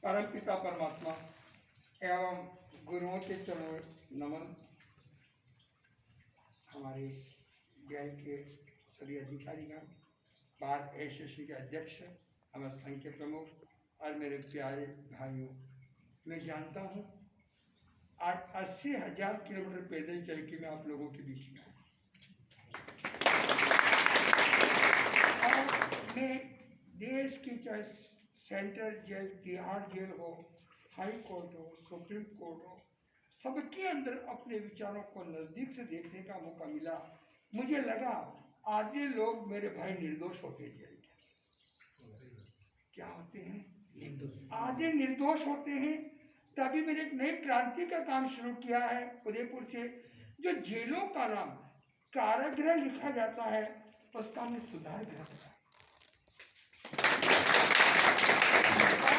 परमपिता परमात्मा एवं गुरुओं के चरणों नमन। हमारे न्याय के सभी अधिकारीगण, बार एसोसिएशन के अध्यक्ष, हमारे संघ के प्रमुख और मेरे प्यारे भाइयों, मैं जानता हूँ आज 80,000 किलोमीटर पैदल चल के मैं आप लोगों के बीच में हूँ और मैं देश की चाहे सेंट्रल जेल, तिहाड़ जेल हो, हाई कोर्ट हो, सुप्रीम कोर्ट हो, सबके अंदर अपने विचारों को नज़दीक से देखने का मौका मिला। मुझे लगा आधे लोग मेरे भाई निर्दोष होते जाएंगे। क्या होते हैं? आधे निर्दोष होते हैं। तभी मैंने एक नई क्रांति का काम शुरू किया है उदयपुर से। जो जेलों का नाम कारागृह लिखा जाता है उसका हमने सुधार गृह रखा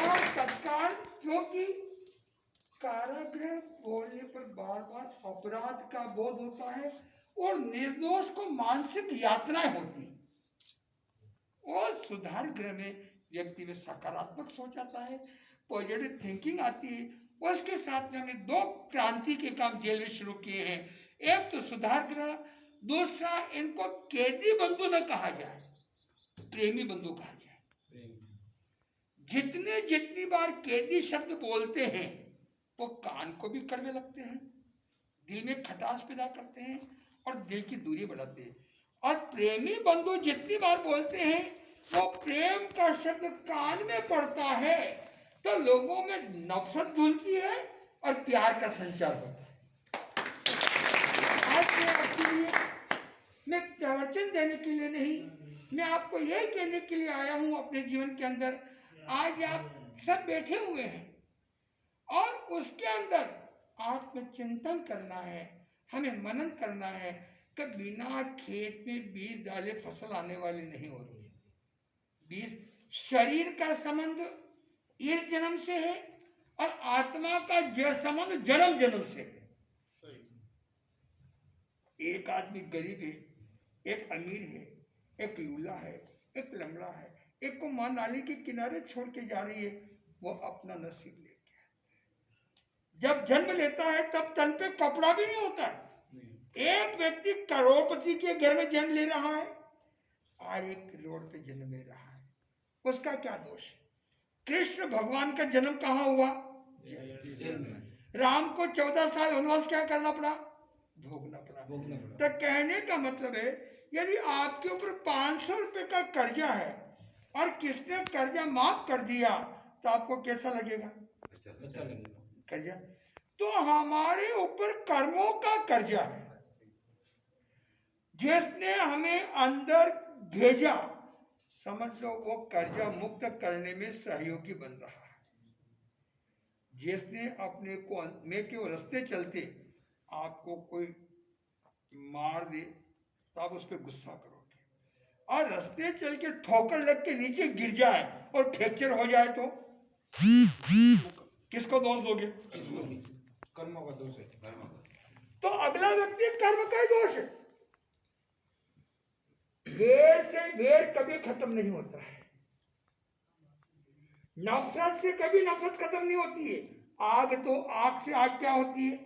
और तत्काल, क्योंकि कारागृह बोलने पर बार बार अपराध का बोध होता है और निर्दोष को मानसिक यातनाएं होती हैं। और सुधार गृह में व्यक्ति में सकारात्मक सोच आता है, पॉजिटिव थिंकिंग आती है। उसके साथ में हमने 2 क्रांति के काम जेल में शुरू किए हैं। एक तो सुधार गृह, दूसरा इनको कैदी बंधु न कहा जाए, प्रेमी बंधु कहा जाए। जितनी बार कैदी शब्द बोलते हैं वो कान को भी कड़वे लगते हैं, दिल में खटास पैदा करते हैं और दिल की दूरी बढ़ाते हैं। और प्रेमी बंधु जितनी बार बोलते हैं वो प्रेम का शब्द कान में पड़ता है तो लोगों में नफरत धुलती है और प्यार का संचार होता है। आज मैं आपके लिए, मैं प्रवचन देने के लिए नहीं, मैं आपको यही कहने के लिए आया हूँ। अपने जीवन के अंदर आज आप सब बैठे हुए हैं और उसके अंदर आत्मचिंतन करना है, हमें मनन करना है कि बिना खेत में बीज डाले फसल आने वाली नहीं होती। बीज, शरीर का संबंध इस जन्म से है और आत्मा का संबंध जन्म जन्म से है। एक आदमी गरीब है, एक अमीर है, एक लूला है, एक लंगड़ा है, एक को मां नाली के किनारे छोड़ के जा रही है, वो अपना नसीब लेके। जब जन्म लेता है तब तन पे कपड़ा भी नहीं होता है। एक व्यक्ति करोड़पति के घर में जन्म ले रहा है और एक रोड पे जन्म ले रहा है, उसका क्या दोष? कृष्ण भगवान का जन्म कहाँ हुआ? राम को 14 साल वनवास क्या करना पड़ा? भोगना पड़ा। तो कहने का मतलब है, यदि आपके ऊपर 500 रुपए का कर्जा है और किसने कर्जा माफ कर दिया तो आपको कैसा लगेगा? अच्छा लगेगा। कर्जा तो हमारे ऊपर कर्मों का कर्जा है। जिसने हमें अंदर भेजा, समझ लो वो कर्जा मुक्त करने में सहयोगी बन रहा है। जिसने अपने को में के रास्ते चलते आपको कोई मार दे तो आप उस पर गुस्सा करोगे, और रास्ते चल के ठोकर लग के नीचे गिर जाए और फ्रैक्चर हो जाए तो किसको दोष दोगे? कर्मों का दोष है। तो अगला व्यक्ति कर्म का ही दोष है। वेर से वेर कभी खत्म नहीं होता है, नफरत से कभी नफरत खत्म नहीं होती है। आग तो आग से आग क्या होती है,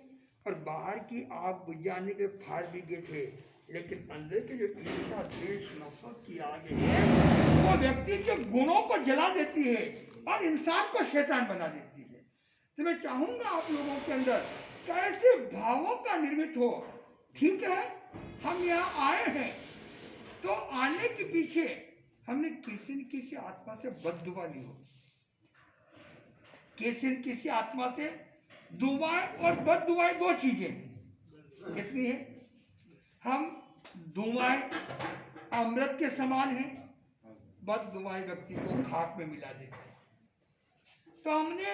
और बाहर की आग बुझाने के फायर ब्रिगेड है, लेकिन अंदर के जो ईर्ष्या, द्वेष, नफरत की आग है वो व्यक्ति के गुणों को जला देती है और इंसान को शैतान बना देती है। तो मैं चाहूंगा आप लोगों के अंदर कैसे भावों का निर्मित हो। ठीक है, हम यहाँ आए हैं तो आने के पीछे हमने किसी न किसी आत्मा से बद्दुआ ली हो, किसी न किसी आत्मा से दुआएं और बद्दुआएं 2 चीजें इतनी है। हम दुआएं अमृत के समान हैं, बद्दुआएं व्यक्ति को खाक में मिला देते हैं। तो हमने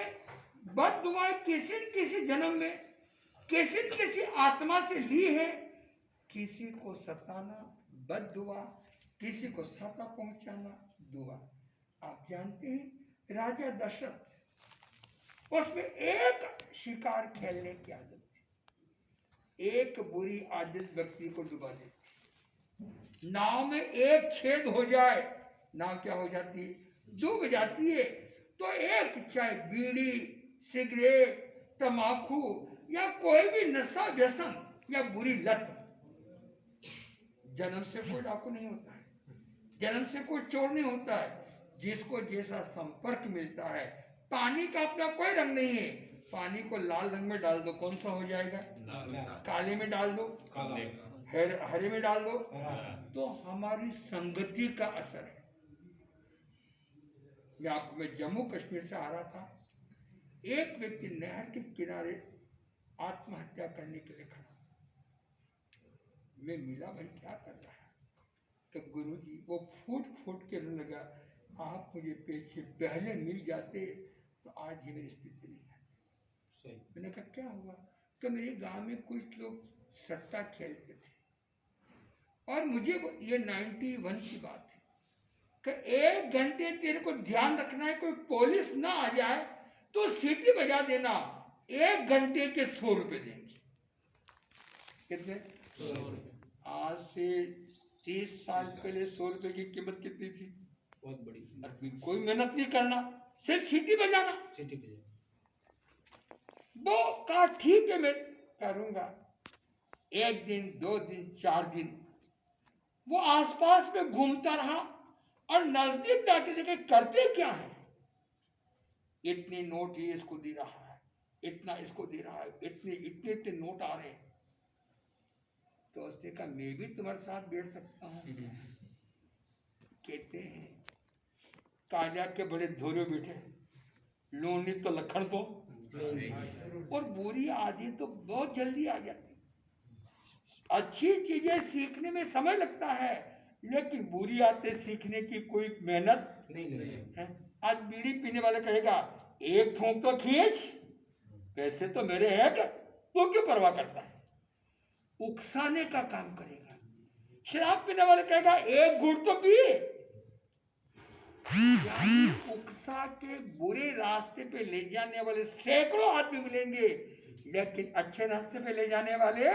बद्दुआएं किसी न किसी जन्म में किसी न किसी आत्मा से ली है। किसी को सताना बद्दुआ, किसी को सता पहुंचाना दुआ। आप जानते हैं राजा दशरथ, उसमें एक शिकार खेलने की आदत थी, एक बुरी आदत व्यक्ति को डुबा देती। नाव में एक छेद हो जाए, नाव क्या हो जाती है? डूब जाती है। तो एक चाहे बीड़ी, सिगरेट, तम्बाकू या कोई भी नशा व्यसन या बुरी लत, जन्म से कोई डाकू नहीं होता है, जन्म से कोई चोर नहीं होता है। जिसको जैसा संपर्क मिलता है, पानी का अपना कोई रंग नहीं है। पानी को लाल रंग में डाल दो, कौन सा हो जाएगा? काले में डाल दो, हरे में डाल दो, तो हमारी संगति का असर है। मैं जम्मू कश्मीर से आ रहा था, एक व्यक्ति नहर के किनारे आत्महत्या करने के लिए खड़ा। मैं मिला, भाई क्या कर रहा है? तो गुरुजी वो फूट फूट के रोने लगा, आप मुझे पीछे पहले मिल जाते तो आज ही मेरी स्थिति नहीं है। मैंने कहा क्या हुआ? तो मेरे गांव में कुछ लोग सट्टा खेलते थे और मुझे ये 91 की बात है कि 1 घंटे तेरे को ध्यान रखना है, कोई पुलिस ना आ जाए तो सीटी बजा देना, 1 घंटे के 100 रुपए देंगे। कितने? 100 रुपए। आज से 30 साल पहले 100 रुपए की कीमत कितनी थी? बहुत बड़ी। अभी कोई मेहनत नहीं करना, सिर्फ सीटी बजाना। सीटी बजाना। वो कहा ठीक है मैं करूंगा। 1 दिन, 2 दिन, 4 दिन वो आसपास में घूमता रहा और नजदीक जाके देखे करते क्या है। इतने नोट ये इसको दे रहा है, इतना इसको दे रहा है, इतने इतने इतने नोट आ रहे हैं। तो उसने कहा मैं भी तुम्हारे साथ बैठ सकता हूँ। कहते हैं कालिया के बड़े धोरे बैठे, लोनी तो लखन को, और बुरी आदत तो बहुत जल्दी आ जाती। अच्छी चीजें सीखने में समय लगता है, लेकिन बुरी आदतें सीखने की कोई मेहनत नहीं है। आज बीड़ी पीने वाला कहेगा 1 फूंक तो खींच, पैसे तो मेरे हैं, तो क्यों परवाह करता है? उकसाने का काम करेगा। शराब पीने वाला कहेगा 1 घूंट तो पी। उकसा के बुरे रास्ते पे ले जाने वाले सैकड़ों आदमी मिलेंगे, लेकिन अच्छे रास्ते पे ले जाने वाले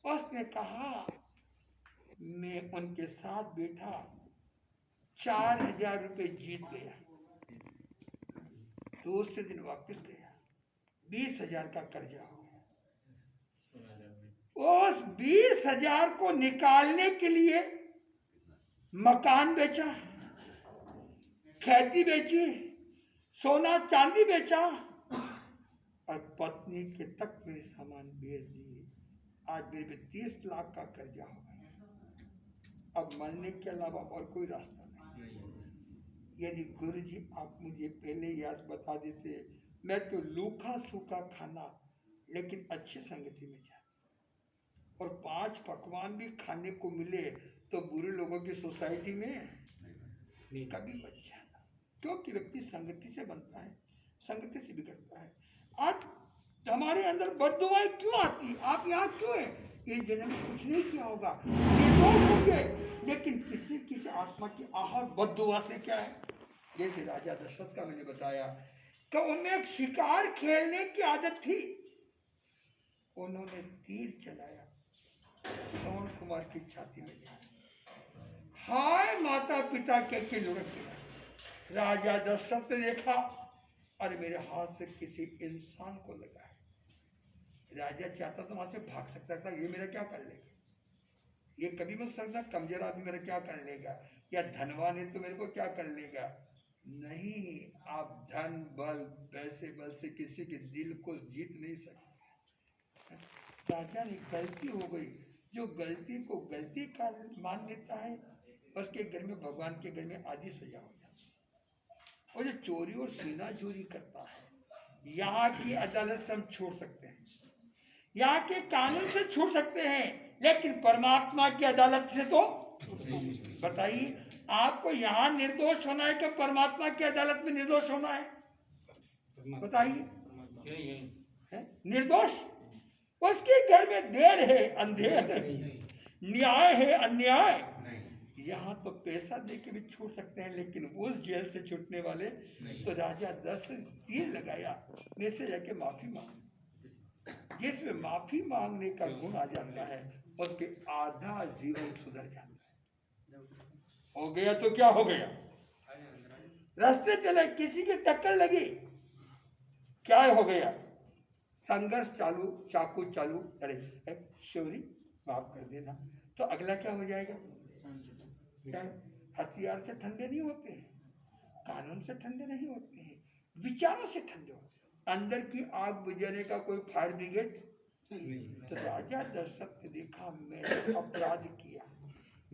उसने कहा मैं उनके साथ बैठा, 4000 रुपए जीत गया। दूसरे दिन वापस गया, 20,000 का कर्जा हो गया। उस 20,000 को निकालने के लिए मकान बेचा, खेती बेची, सोना चांदी बेचा और पत्नी के तक मेरे सामान बेच दिए। आज मेरे पे 30 लाख का कर्जा हो गया। अब मरने के अलावा और कोई रास्ता नहीं। यदि गुरुजी आप मुझे पहले याद बता देते, मैं तो लूखा सूखा खाना लेकिन अच्छी संगति में जा, और 5 पकवान भी खाने को मिले तो बुरे लोगों की सोसाइटी में कभी बच जाना। क्योंकि व्यक्ति संगति से बनता है, संगति से बिगड़ता है। आज हमारे अंदर बद्दुआएं क्यों आती? आप यहाँ क्यों है? ये जन्म में कुछ नहीं किया होगा, निर्दोष होंगे, लेकिन किसी किसी आत्मा की आहर बद्दुआ से क्या है? जैसे राजा दशरथ का मैंने बताया कि उनमें एक शिकार खेलने की आदत थी। उन्होंने तीर चलाया, श्रवण कुमार की छाती में गया। हाय माता पिता के लुढ़क गया। राजा दशरथ ने देखा, अरे मेरे हाथ से किसी इंसान को लगा है। राजा चाहता तो वहां से भाग सकता था, ये मेरा क्या कर लेगा? ये कभी मत सकता कमजोर आदमी मेरा क्या कर लेगा, या धनवान है तो मेरे को क्या कर लेगा? नहीं, आप धन बल पैसे बल से किसी के दिल को जीत नहीं सकते। राजा ने गलती हो गई। जो गलती को गलती का मान लेता है, उसके घर में भगवान के घर में आधी सजा हो जाती है। और जो चोरी और सीना चोरी करता है, यहाँ की अदालत से हम छोड़ सकते हैं, यहाँ के कानून से छूट सकते हैं, लेकिन परमात्मा की अदालत से तो बताइए, आपको यहाँ निर्दोष होना है कि परमात्मा की अदालत में निर्दोष होना है? बताइए। निर्दोष उसके घर में देर है अंधेर, न्याय है अन्याय। यहाँ तो पैसा दे के भी छूट सकते हैं, लेकिन उस जेल से छूटने वाले तो राजा दशरथ तीर लगाया, नीचे जाके माफी मांग। जिसमें माफी मांगने का गुण आ जाता है, उसके आधा जीवन सुधर जाता है। हो गया तो क्या हो गया? रास्ते चले, किसी की टक्कर लगी, क्या हो गया, संघर्ष चालू, चाकू चालू, अरे शौरी माफ कर देना, तो अगला क्या हो जाएगा, क्या हथियार से ठंडे नहीं होते हैं, कानून से ठंडे नहीं होते हैं, विचारों से ठंडे होते हैं। अंदर की आग बुझाने का कोई फायर ब्रिगेड नहीं। तो राजा दशरथ ने देखा मैंने अपराध किया,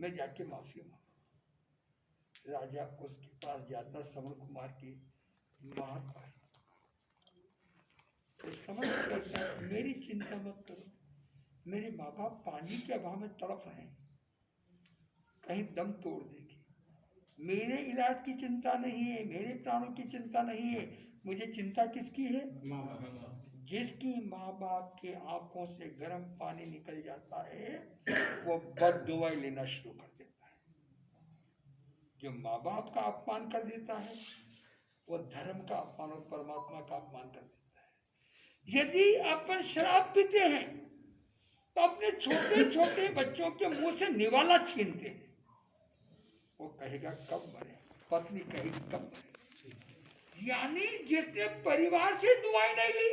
मैं जाके माफी मांगू। राजा उसके पास जाता, श्रवण कुमार की मां पाई, तो समझ करता है मेरी चिंता मत करो, मेरे माँ बाप पानी के अभाव में तड़प रहे हैं, कहीं दम तोड़ देंगे, मेरे इलाज की चिंता नहीं है, मेरे प्राणों की चिंता नहीं है, मुझे चिंता किसकी है, जिसकी माँ बाप के आंखों से गर्म पानी निकल जाता है वो बददुआएं लेना शुरू कर देता है। जो माँ बाप का अपमान कर देता है वो धर्म का अपमान और परमात्मा का अपमान कर देता है। यदि अपन शराब पीते हैं तो अपने छोटे छोटे बच्चों के मुंह से निवाला छीनते हैं, वो कहेगा कब मरे, पत्नी कहेगी कब मरे। यानी जिसने परिवार से दुआएं नहीं ली,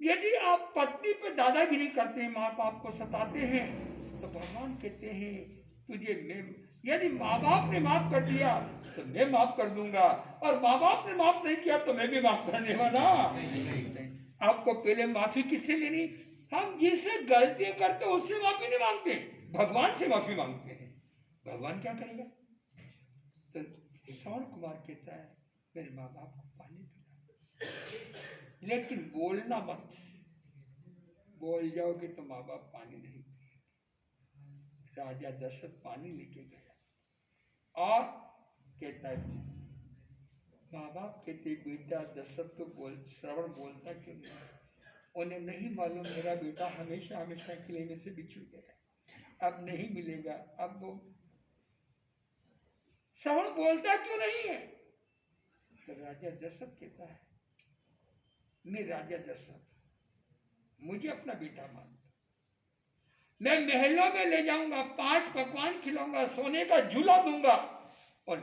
यदि आप पत्नी पे दादागिरी करते हैं, माँ बाप को सताते हैं, तो भगवान कहते हैं तुझे मैं, यदि माँ बाप ने माफ कर दिया तो मैं माफ कर दूंगा, और माँ बाप ने माफ नहीं किया तो मैं भी माफ करने वाला नहीं। आपको पहले माफी किससे लेनी, हम जिससे गलती करते उससे माफी नहीं मांगते, भगवान से माफी मांगते हैं। भगवान क्या करेगा, तो श्रवण कुमार कहता है मेरे माँ बाप को पानी पिला, लेकिन बोलना मत, बोल जाओगे तो माँ बाप पानी नहीं पिएंगे। राजा दशरथ पानी लेके गया और कहता है, माँ बाप कहते बेटा दशरथ तो श्रवण बोलता क्यों नहीं, उन्हें नहीं मालूम मेरा बेटा हमेशा हमेशा के लिए मेरे से बिछड़ गया, अब नहीं मिलेगा, अब वो श्रवण बोलता क्यों नहीं है। तो राजा दशरथ कहता है मैं राजा दशरथ, मुझे अपना बेटा मान, मैं महलों में ले जाऊंगा, 5 पकवान खिलाऊंगा, सोने का झूला दूंगा, और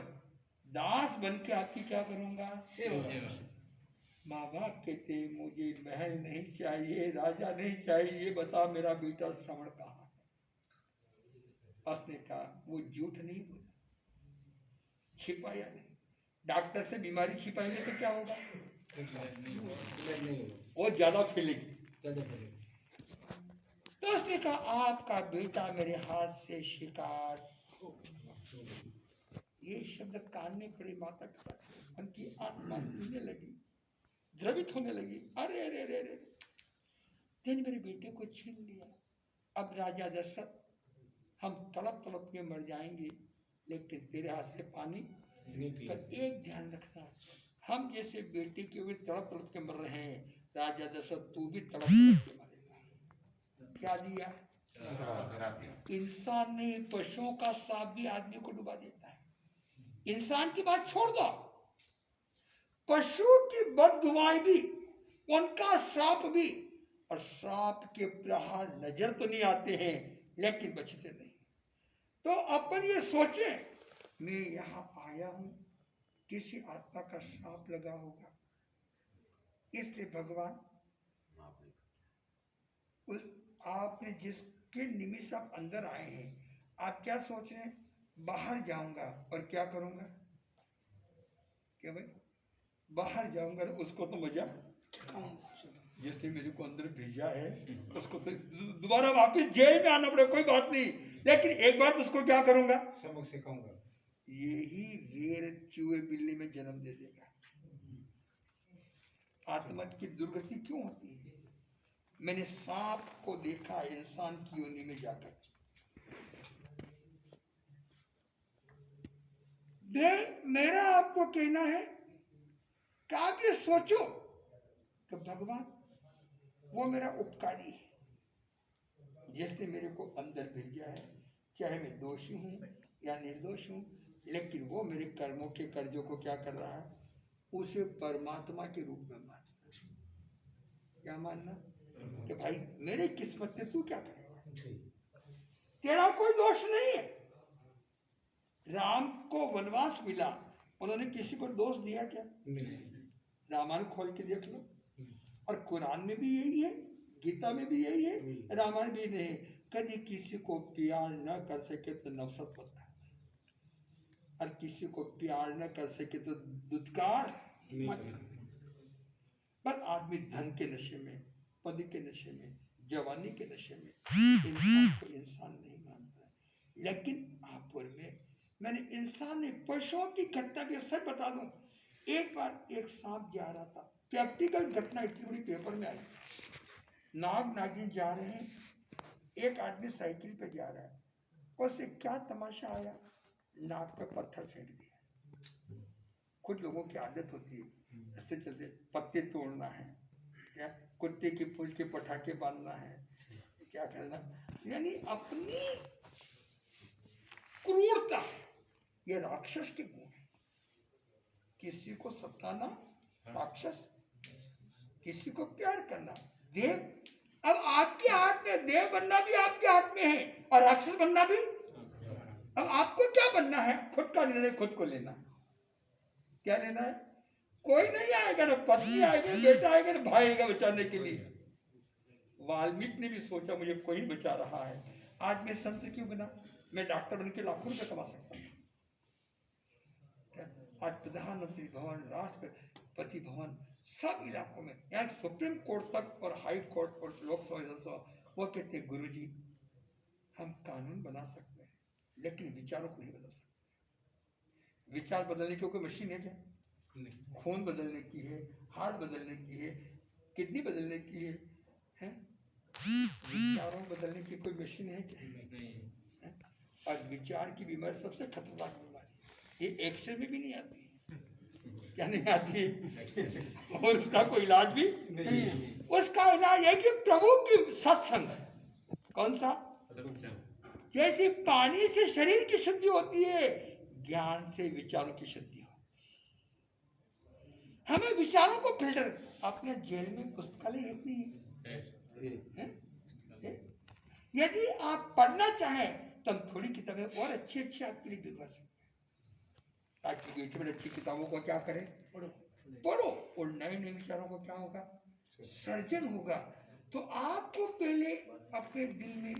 दास बन के आपकी क्या करूंगा, सेवा। माँ बाप कहते मुझे महल नहीं चाहिए, राजा नहीं चाहिए, बता मेरा बेटा श्रवण कहाँ है। उसने कहा वो झूठ नहीं बोला, छिपाया नहीं, डॉक्टर से बीमारी छिपाएंगे तो क्या होगा, वो ज्यादा फैलेगी। तो उसने कहा आपका बेटा मेरे हाथ से शिकार, ये शब्द कान में पड़ी माता पिता, उनकी आत्मा हिलने लगी, द्रवित होने लगी, अरे अरे अरे अरे तेने मेरे बेटे को छीन लिया, अब राजा दशरथ हम तड़प तड़प के मर जाएंगे, लेकिन तेरे हाथ से पानी नहीं। पर एक ध्यान रखना, हम जैसे बेटे के हुए तड़प तड़प के मर रहे हैं, राजा दशरथ तू भी तड़प तड़प के मरेगा। क्या दिया, इंसान नहीं, पशुओं का सांप भी आदमी को डुबा देता है। इंसान की बात छोड़ दो, पशु की बददुआएं भी, उनका श्राप भी, और श्राप के प्रहार नजर तो नहीं आते हैं लेकिन बचते नहीं। तो अपन ये सोचे मैं यहाँ आया हूं, किसी आत्मा का श्राप लगा होगा, इसलिए भगवान उस आपने जिसके निमित्त आप अंदर आए हैं, आप क्या सोच रहे हैं, बाहर जाऊंगा और क्या करूंगा, क्या भाई बाहर जाऊंगा उसको तो मजा, जिसने मेरे को अंदर भेजा है उसको तो दोबारा वापस जेल में आना पड़े, कोई बात नहीं, लेकिन एक बात उसको क्या करूंगा, सबक सिखाऊंगा। यही वेर चूहे बिल्ली में जन्म दे देगा। आत्मा की दुर्गति क्यों होती है, मैंने सांप को देखा इंसान की योनि में जाकर। मेरा आपको कहना है कि आगे सोचो कि भगवान वो मेरा उपकारी है, जिसने मेरे को अंदर भेजा है, चाहे मैं दोषी हूं या निर्दोष हूं, लेकिन वो मेरे कर्मों के कर्जों को क्या कर रहा है, उसे परमात्मा के रूप में मानना। क्या मानना कि भाई मेरे किस्मत में तू क्या करेगा, तेरा कोई दोष नहीं है, राम को वनवास मिला, उन्होंने किसी को दोष दिया क्या? रामायण खोल के देख लो, और कुरान में भी यही है, गीता में भी यही है, रामायण भी नहीं। कभी किसी को प्यार न कर सके तो नफरत होता है, और किसी को प्यार न कर सके तो दुत्कार मत। पर आदमी धन के नशे में, पद के नशे में, जवानी के नशे में इंसान को इंसान नहीं मानता है। लेकिन आपपुर में मैंने इंसान ने पशुओं की घटना भी सच बता दूं, एक बार एक सांप जा रहा था, प्रैक्टिकल घटना इतनी बड़ी पेपर में आई। नाग नागिन जा रहे हैं, एक आदमी साइकिल पे जा रहा है, उससे क्या तमाशा आया, नाक पे पत्थर फेंक दिया। कुछ लोगों की आदत होती है ऐसे चलते पत्ते तोड़ना है, क्या कुत्ते की फूल के पटाखे बांधना है, क्या करना, यानी अपनी क्रूरता, ये राक्षस के गुण है। किसी को सताना राक्षस, किसी को प्यार करना देव। अब आपके हाथ में, देव बनना भी आपके हाथ में है और राक्षस बनना भी। अब आपको क्या बनना है, खुद का निर्णय खुद को लेना। क्या लेना है? कोई नहीं आएगा, ना पत्नी आएगी, बेटा आएगा, ना भाई आएगा बचाने के लिए। वाल्मीकि ने भी सोचा मुझे कोई बचा रहा है, आज मैं संत क्यों बना, मैं डॉक्टर बन के लाखों रुपए कमा सकता हूँ। आज प्रधानमंत्री भवन, राष्ट्रपति भवन, सब इलाकों में, यहाँ सुप्रीम कोर्ट तक और हाई कोर्ट और लोकसभा विधानसभा, वो कहते हैं गुरुजी हम कानून बना सकते हैं लेकिन विचारों को नहीं बदल सकते। विचार बदलने की कोई मशीन है क्या? खून बदलने की है, हार्ट बदलने की है, किडनी बदलने की है? विचारों बदलने की कोई मशीन है क्या? और विचार की बीमारी सबसे खतरनाक बीमारी, ये एक्सरे में भी नहीं आती। क्या नहीं आती? और उसका कोई इलाज भी नहीं है। उसका इलाज है कि प्रभु की सत्संग। कौन सा? जैसे पानी से शरीर की शुद्धि होती है, ज्ञान से विचारों की शुद्धि होती है। हमें विचारों को फिल्टर, अपने जेल में पुस्तकालय है। यदि आप पढ़ना चाहें तो हम थोड़ी किताबें और अच्छी अच्छी आपके लिए भिजवा सकते हैं, ताकि बेटे बड़े अच्छी किताबों को क्या करें, पढ़ो, और नए नए विचारों को क्या होगा, सर्जन होगा। तो आपको पहले अपने दिल में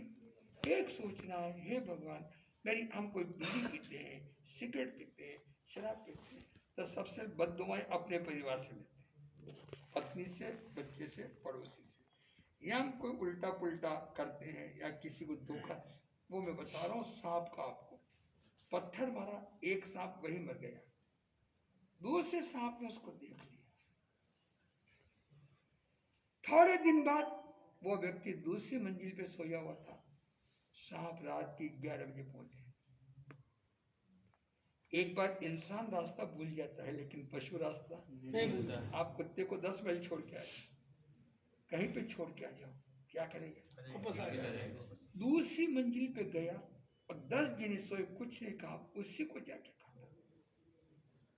एक सोचना है, हे भगवान, मेरी हम कोई बीड़ी पीते हैं, सिगरेट पीते हैं, शराब पीते हैं, तो सबसे बददुआएं अपने परिवार से लेते हैं, पत्नी से, बच्चे से, पड़ोसी से। या हम कोई उल्टा पुल्टा करते हैं या किसी को धोखा, वो मैं बता रहा हूँ, सांप का आपको पत्थर मारा, एक सांप वही मर गया, दूसरे सांप ने उसको देख लिया। थोड़े दिन बाद वो व्यक्ति दूसरी मंजिल पे सोया हुआ था, सांप रात की 11 बजे पहुंचे। एक बार इंसान रास्ता भूल जाता है लेकिन पशु रास्ता नहीं भूलता। आप कुत्ते को 10 मील छोड़ के आए, कहीं पे छोड़ के आ जाओ, क्या करेगा, वापस आ जाएगा। दूसरी मंजिल पे गया और 10 दिन सोए, कुछ नहीं कहा, उसी को जाके काटा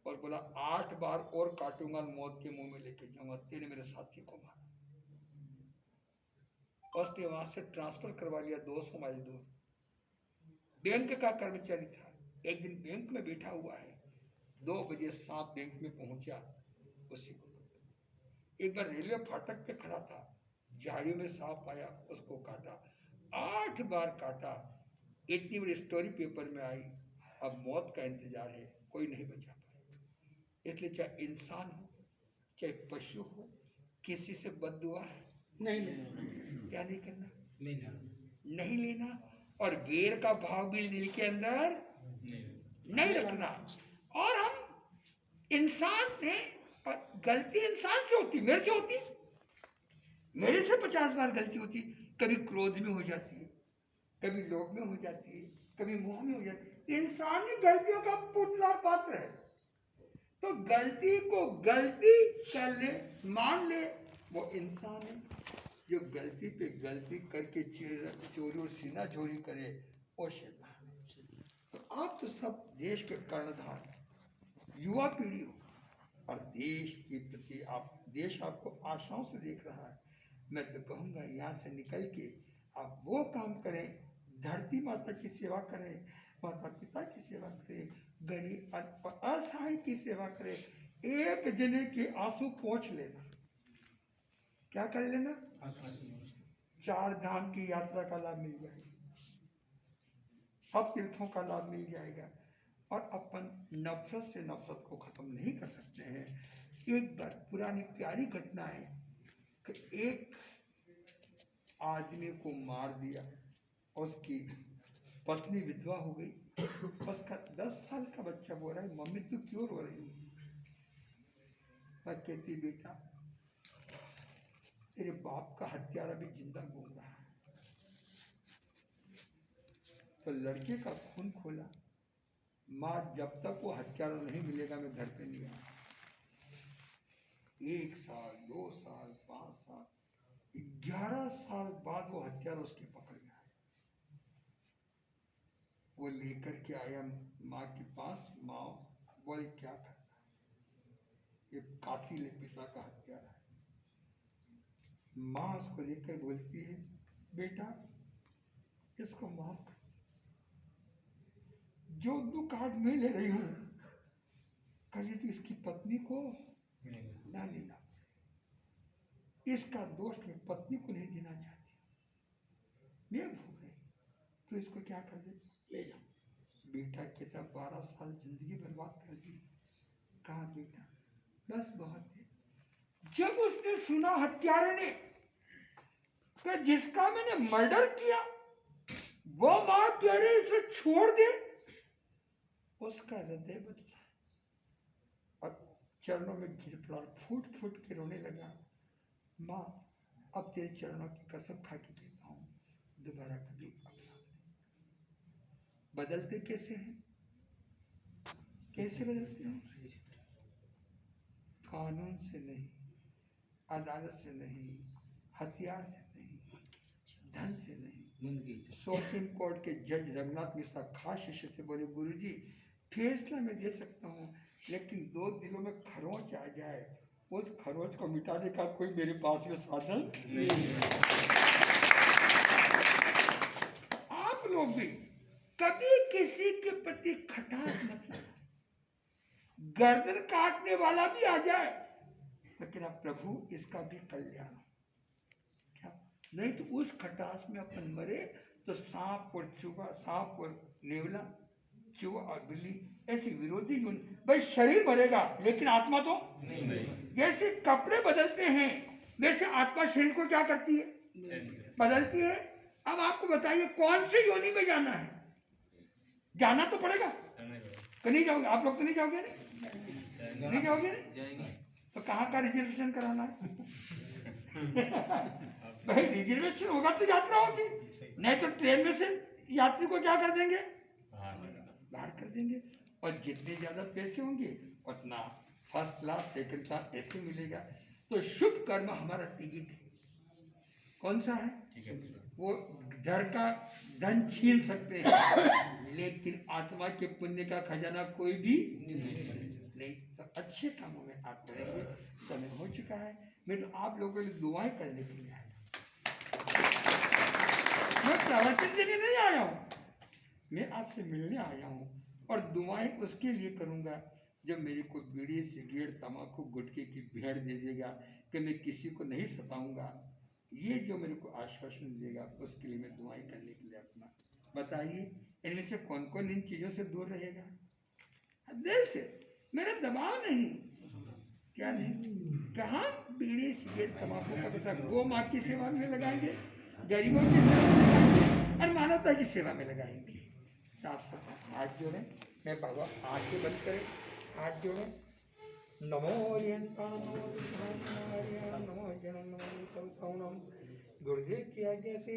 और बोला 8 बार और काटूंगा, मौत के मुंह में लेके जाऊंगा, तेरे मेरे साथी को मारा। उसने वहां से ट्रांसफर करवा लिया 200 माइल दूर। बैंक का कर्मचारी था, एक दिन बैंक में बैठा हुआ है, 2 बजे सांप बैंक में पहुंचा, उसी को एक बार रेलवे फाटक पे खड़ा था, झाड़ियों में सांप आया, उसको काटा, 8 बार काटा। इतनी बड़ी स्टोरी पेपर में आई, अब मौत का इंतजार है, कोई नहीं बचा पाया। इसलिए चाहे इंसान हो चाहे पशु हो, किसी से बद्दुआ नहीं लेना। क्या नहीं करना, नहीं लेना, और वेर का भाव भी दिल के अंदर नहीं रखना। और हम इंसान थे, गलती इंसान से होती, मेरे से होती, मेरे से 50 बार गलती होती। कभी क्रोध में हो जाती है, कभी लोभ में हो जाती है, कभी मोह में हो जाती है। इंसानी गलतियों का पुतला पात्र है, तो गलती को गलती कर ले, मान ले, वो इंसान है। जो गलती पे गलती करके चोरी और सीना चोरी करे, वो शैतान है। तो आप तो सब देश के कर्णधार, युवा पीढ़ी हो, और देश के प्रति आप, देश आपको आशाओं से देख रहा है। मैं तो कहूँगा यहाँ से निकल के आप वो काम करें, धरती माता की सेवा करें, माता पिता की सेवा करे, गरीब और असहाय की सेवा करे, एक जने के आंसू पोंछ लेना। क्या कर लेना? 4 धाम की यात्रा का लाभ मिल जाएगा, सब तीर्थों का लाभ मिल जाएगा। और अपन नफरत से नफरत को खत्म नहीं कर सकते हैं। एक बार पुरानी प्यारी घटना है कि एक आदमी को मार दिया, उसकी पत्नी विधवा हो गई, उसका 10 साल का बच्चा बोल रहा है, मम्मी तू क्यों रो रही है? मैं कहती, बेटा तेरे बाप का हत्यारा भी जिंदा घूम रहा है। तो लड़के का खून खोला, माँ जब तक वो हत्यारा नहीं मिलेगा मैं घर पे नहीं आऊंगा। 1 साल, 2 साल, 5 साल, 11 साल बाद वो हत्यारा उसके पकड़ में आया। वो लेकर के आया माँ के पास। माँ बोले क्या करना है, ये कातिल है, पिता का हत्यारा है। माँ उसको लेकर बोलती है, बेटा इसको माफ कर, जो दुख आज मैं ले रही हूं कल तो इसकी पत्नी को ना लेना, इसका दोष मैं पत्नी को नहीं देना चाहती, मैं भूल गई, तो इसको क्या कर दे, ले जा। बेटा कहता 12 साल जिंदगी बर्बाद कर दी। कहा बेटा बस बहुत है। जब उसने सुना हत्यारे ने कि जिसका मैंने मर्डर किया वो मां कह रही इसे छोड़ दे, उसका हृदय बदला और चरणों में गिर पड़ा, फूट फूट के रोने लगा। माँ अब तेरे चरणों की कसम खा के कहता हूं दोबारा कभी अपना। बदलते कैसे हैं? कैसे बदलते हैं? कानून से नहीं, अदालत से नहीं, हथियार से नहीं, धन से नहीं। सुप्रीम कोर्ट के जज रघुनाथ मिश्रा खास शिष्य से बोले, गुरुजी फैसला मैं दे सकता हूँ लेकिन 2 दिनों में खरोंच आ जाए, उस खरोंच को मिटाने का कोई मेरे पास में साधन नहीं है। आप लोग भी कभी किसी के प्रति खटास मत लाना। गर्दन काटने वाला भी आ जाए लेकिन अब प्रभु इसका भी कल्याण, क्या नहीं तो उस खटास में अपन मरे तो सांप और चूहा, सांप और नेवला, चूहा और बिल्ली ऐसी विरोधी गुण। भाई शरीर मरेगा लेकिन आत्मा तो नहीं। जैसे कपड़े बदलते हैं वैसे आत्मा शरीर को क्या करती है, बदलती है। अब आपको बताइए कौन सी योनि में जाना है? जाना तो पड़ेगा, तो नहीं जाओगे आप लोग? तो नहीं जाओगे? नहीं जाओगे? तो कहाँ का रिजर्वेशन कराना है? भाई रिजर्वेशन होगा तो यात्रा होगी, नहीं तो ट्रेन में से यात्री को क्या कर देंगे, बाहर कर देंगे। और जितने ज्यादा पैसे होंगे उतना फर्स्ट क्लास, सेकंड क्लास ऐसे मिलेगा। तो शुभ कर्म हमारा टिकट कौन सा है? वो घर का धन छीन सकते हैं लेकिन आत्मा के पुण्य का खजाना कोई भी नहीं। तो अच्छे कामों में आप करेंगे। समय हो चुका है, मैं तो आप लोगों के लिए दुआएं करने के लिए आया, मैं प्रवचन देने नहीं आया हूँ, मैं आपसे मिलने आया हूँ। और दुआएं उसके लिए करूँगा जब मेरे को बीड़ी, सिगरेट, तम्बाकू, गुटखे की भेड़ दे देगा कि मैं किसी को नहीं सताऊंगा, ये जो मेरे को आश्वासन देगा उसके लिए मैं दुआएं करने के लिए अपना। बताइए इनमें से कौन कौन इन चीज़ों से दूर रहेगा? दिल से, मेरा दबाव नहीं, क्या नहीं, कहाँ बीड़ी, सिगरेट, तम्बाकू का पैसा गो माँ की सेवा में लगाएंगे, गरीबों की सेवा में लगाएंगे और मानवता की सेवा में लगाएंगे। हाथ जोड़े, मैं बाबा आंखें बंद करें, हाथ जोड़े। नमो नमो गुरुदेव की आज्ञा से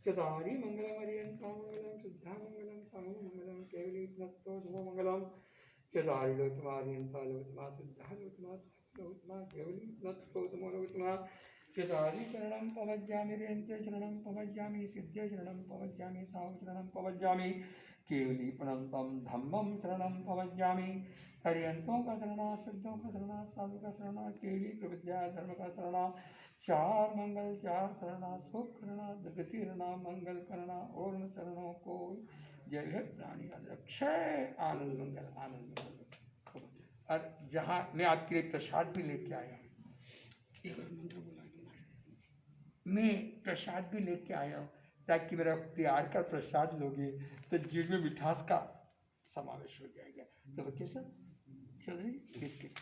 चतारी मंगलम अरियंता मंगलम, शुद्धा मंगलम, साहु मंगलम, केवली नत्तो धुमो मंगलम, चतारी लोतमा अरियंता लोतमा, शुद्धा लोतमा, लोतमा, केवली नत्तो धुमो लोतमा, चतारी शरणम पवज्जामि, रेंते शरणम पवज्जामि, सिद्धे शरणम पवज्जामि, साहु शरणम पवज्जामि, केवली प्रणतम धम्मम शरणम पवज्जामि। हरियंतों का शरणा, सिद्धों का शरणा, साधु का शरणा, केवली प्रविद्या धर्म का शरणा, 4 मंगल 4 शरणा, सुख करना, दुर्गति हरणा, मंगल करना, और शरणों को जय है प्राणी अक्षय आनंद मंगल। और जहाँ मैं आपके लिए प्रसाद भी लेके आया, एक और मंत्र बुला दूंगा। मैं प्रसाद भी लेके आया हूँ ताकि मेरा प्यार का प्रसाद लोगे तो जीवन में मिठास का समावेश हो जाएगा। तो कैसा चौधरी बिस्किट